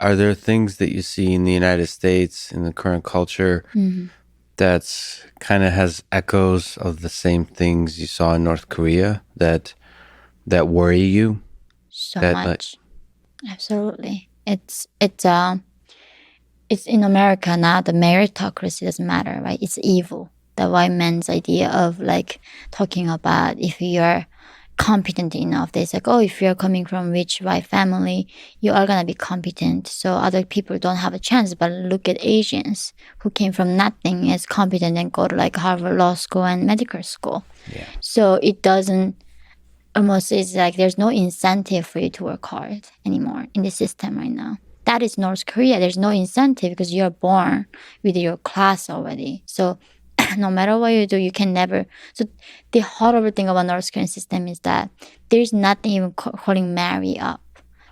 Are there things that you see in the United States in the current culture Mhm. that's kind of has echoes of the same things you saw in North Korea that worry you? So That like, much. Absolutely. It's in America now, the meritocracy doesn't matter, right? It's evil. The white man's idea of like talking about if you're competent enough. They say, oh, if you're coming from rich white family, you are gonna be competent. So other people don't have a chance. But look at Asians who came from nothing as competent and go to like Harvard Law School and medical school. yeah, So it doesn't almost it's like there's no incentive for you to work hard anymore in the system right now. That is North Korea. There's no incentive because you're born with your class already. So no matter what you do, you can never. So the horrible thing about North Korean system is that there's nothing even calling marry up.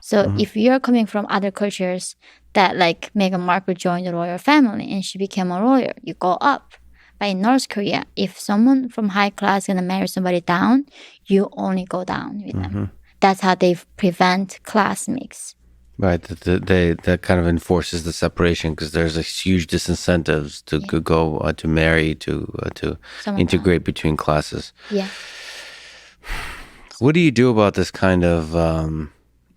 So hmm, if you're coming from other cultures that like Meghan Markle joined the royal family and she became a lawyer, you go up. But in North Korea, if someone from high class gonna marry somebody down, you only go down with them. hmm, That's how they prevent class mix. right. That kind of enforces the separation because there's a huge disincentives to Yeah, go to marry to someone down. integrate between classes. Yeah. What do you do about this kind of,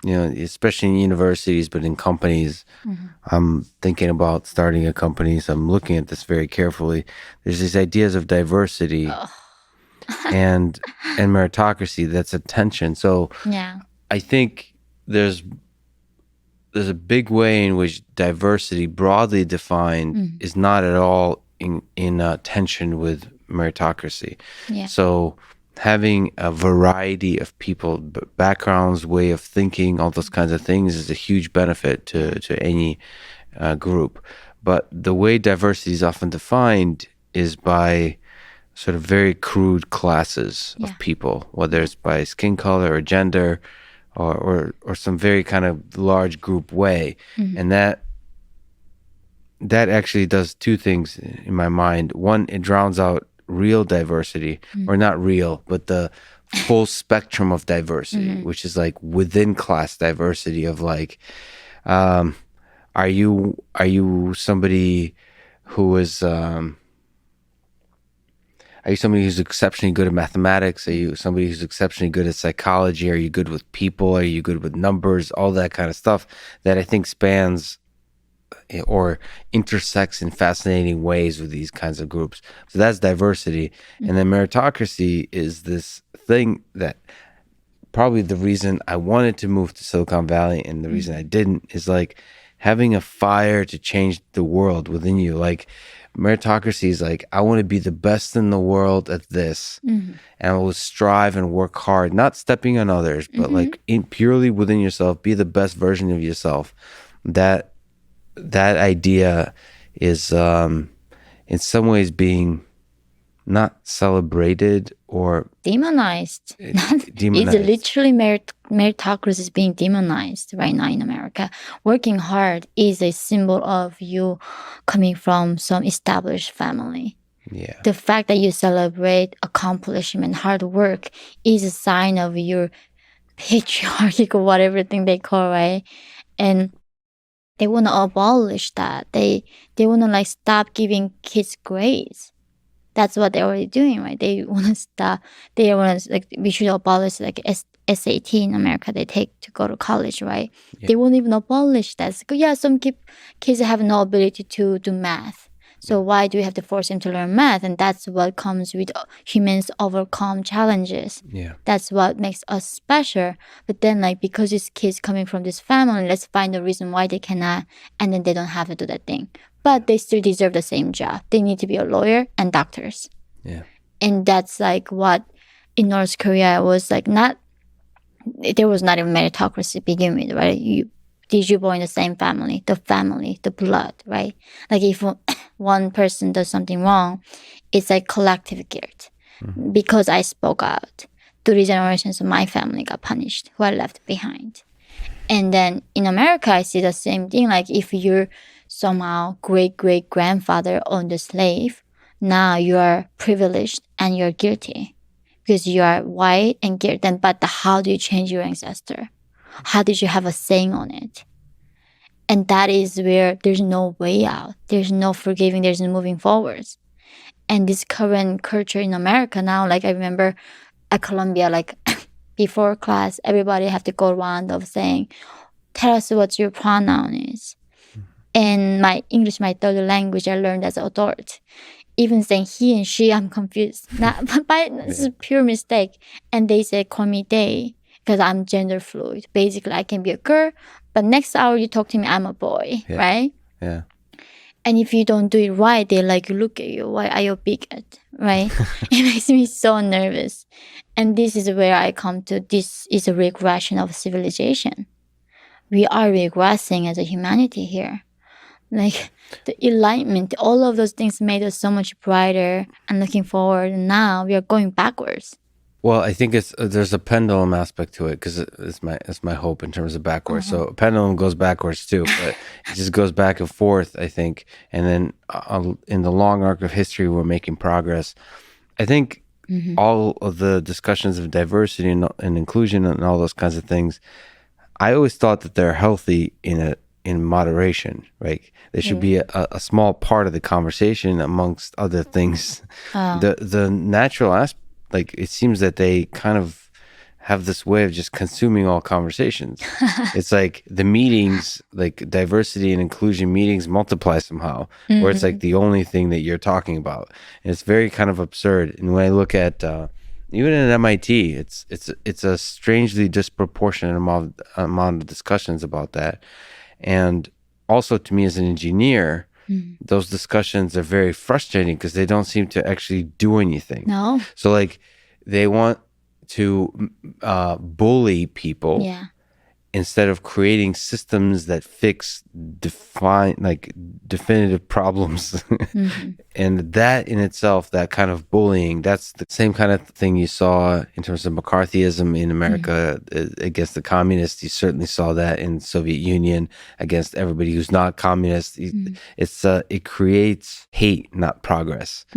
especially in universities, but in companies? Mhm. I'm thinking about starting a company, so I'm looking at this very carefully. There's these ideas of diversity Ugh. and and meritocracy that's a tension. So Yeah. I think there's there's a big way in which diversity, broadly defined, Mhm. is not at all in tension with meritocracy. Yeah. So having a variety of people, backgrounds, way of thinking, all those kinds of things is a huge benefit Yeah. to any group. But the way diversity is often defined is by sort of very crude classes Yeah. of people, whether Yeah. it's by skin color or gender or some very kind of large group way. Mhm. And that actually does two things in my mind. One, it drowns out real diversity, Mhm. or not real, but the full spectrum of diversity, Mhm. which is like within class diversity of like, um, are you somebody who is are you somebody who's exceptionally good at mathematics? Are you somebody who's exceptionally good at psychology? Are you good with people? Are you good with numbers? All that kind of stuff that I think spans or intersects in fascinating ways with these kinds of groups. So that's diversity. And Mhm. then meritocracy is this thing that probably the reason I wanted to move to Silicon Valley and the reason Mhm. I didn't is like having a fire to change the world within you. Like meritocracy is like, I want to be the best in the world at this. Mhm. And I will strive and work hard, not stepping on others, but Mhm. like purely within yourself, be the best version of yourself. That that idea is in some ways being not celebrated or Demonized. It's demonized. literally meritocracy is being demonized right now in America. Working hard is a symbol of you coming from some established family. Yeah. The fact that you celebrate accomplishment, hard work is a sign of your patriarchal, whatever thing they call, right? And they want to abolish that. They want to like stop giving kids grades. That's what they're already doing, right? They want to stop. They want to like we should abolish like SAT in America. They take to go to college, right? Yeah. They won't even abolish that. So, yeah, some kids have no ability to do math. So Yeah. why do we have to force them to learn math? And that's what comes with humans overcome challenges. Yeah. That's what makes us special. But then, like, because these kids coming from this family, let's find the reason why they cannot, and then they don't have to do that thing. But they still deserve the same job. They need to be a lawyer and doctors. Yeah. And that's like what in North Korea was like not there was not even meritocracy to begin with, right? Did you born in the same family, the blood, right? Like if one person does something wrong, it's like collective guilt. Mhm. Because I spoke out, 3 generations of my family got punished, who are left behind. And then in America, I see the same thing. Like if you're somehow great great grandfather owned a slave, now you are privileged and you're guilty because you are white and guilty. Then, but how do you change your ancestor? How did you have a saying on it? And that is where there's no way out. There's no forgiving. There's no moving forwards. And this current culture in America now, like I remember at Columbia, like before class, everybody have to go around of saying, tell us what your pronoun is. And my English, my third language, I learned as an adult. Even saying he and she, I'm confused. This is a pure mistake. And they say, call me they, because I'm gender fluid. Basically, I can be a girl, but next hour you talk to me, I'm a boy, right? Yeah. And if you don't do it right, they like look at you. Why are you a bigot, right? It makes me so nervous. And this is where I come to, this is a regression of civilization. We are regressing as a humanity here. Like the enlightenment, all of those things made us so much brighter and looking forward. And now we are going backwards. Well, I think there's a pendulum aspect to it, because it's my hope in terms of backwards. So a pendulum goes backwards too, but it just goes back and forth, I think. And then in the long arc of history, we're making progress. I think all of the discussions of diversity and inclusion and all those kinds of things, I always thought that they're healthy in moderation, right? They should be a small part of the conversation amongst other things. The natural aspect, like, it seems that they kind of have this way of just consuming all conversations. It's like the meetings, like diversity and inclusion meetings, multiply somehow, where it's like the only thing that you're talking about. And it's very kind of absurd. And when I look at even at MIT, it's a strangely disproportionate amount of discussions about that. And also, to me as an engineer, those discussions are very frustrating because they don't seem to actually do anything. No. So, like, they want to bully people instead of creating systems that fix definitive problems. And that in itself, that kind of bullying, that's the same kind of thing you saw in terms of McCarthyism in America against the communists. You certainly saw that in Soviet Union against everybody who's not communist. It creates hate, not progress.